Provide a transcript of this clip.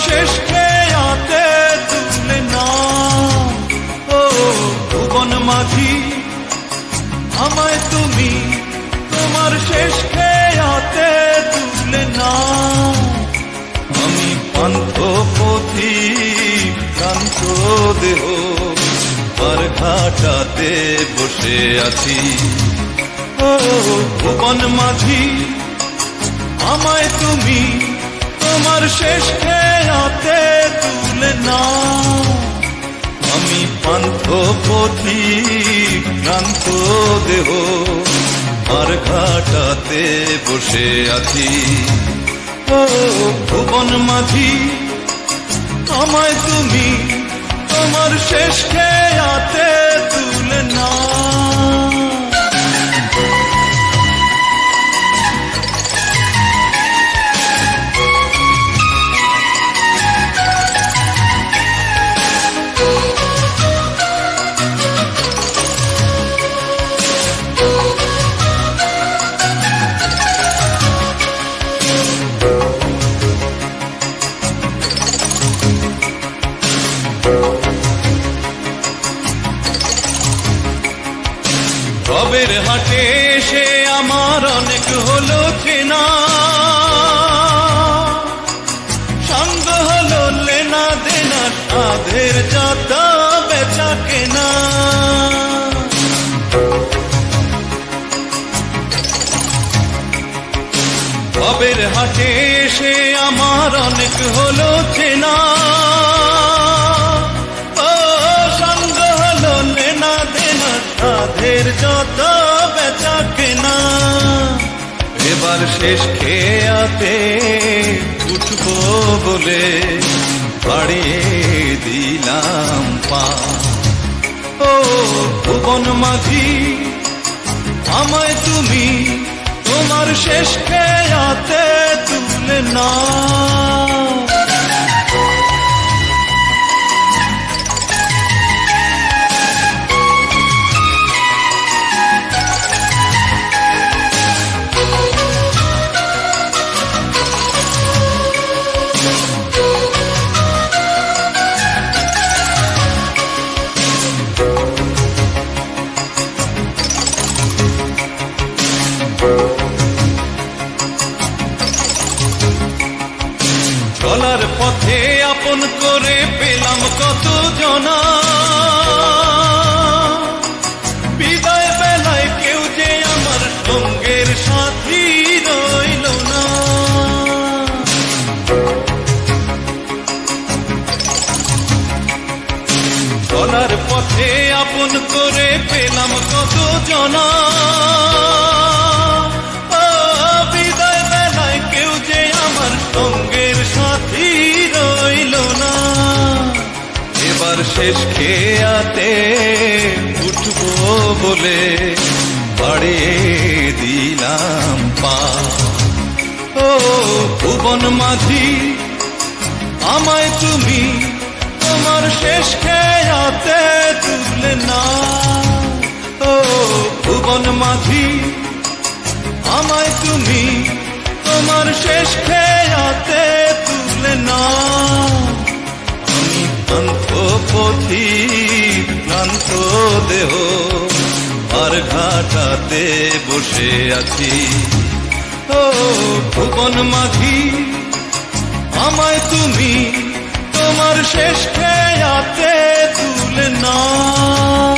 শেষ খেয়াতে তুলে নাও। ও ভুবন মাঝি আমায় তুমি তোমার শেষ খেয়াতে তুলে নাও। আমি পান্থ পথিক ক্লান্ত দেহ আর ঘাটাতে বসে আছি। ও ভুবন মাঝি আমায় তুমি তোমার শেষ খেয়াতে তুলে নাও। আমি পান্থ পথিক ক্লান্ত দেহ আর ঘাটাতে বসে আছি। ও ভুবন মাঝি আমায় তুমি তোমার শেষ খেয়াতে তুলে নাও। ভবের হাটে এসে আমার অনেক হলো চেনা, সঙ্গ হলো লেনা দেনা সাধের যত বেচা কেনা। ভবের হাটে এসে আমার অনেক হলো চেনা, সাধের যত বেচা কেনা। এবার শেষ খেয়াতে উঠবো বলে বাড়িয়ে দিলাম পা। ও ভুবন মাঝি আমায় তুমি তোমার শেষ খেয়াতে তুলে নাও। চলার পথে আপন করে পেলাম কত জনা, বিদায় বেলায় কেউ যে আমার সঙ্গের সাথী রইল না। চলার পথে আপন করে পেলাম কত জনা, বিদায় বেলায় কেউ যে আমার সঙ্গের সাথী রইল না। এবার শেষ খেয়াতে উঠবো বলে বাড়িয়ে দিলাম পা। ও ভুবন মাঝি আমায় তুমি তোমার শেষ খেয়াতে তুলে নাও। ও ভুবন মাঝি আমায় তুমি তোমার শেষ খেয়াতে তুলে নাও। আমি পান্থ পথিক ক্লান্ত দেহ আর ঘাটাতে বসে আছি। ও ভুবন মাঝি আমায় তুমি তোমার শেষ খেয়াতে তুলে নাও।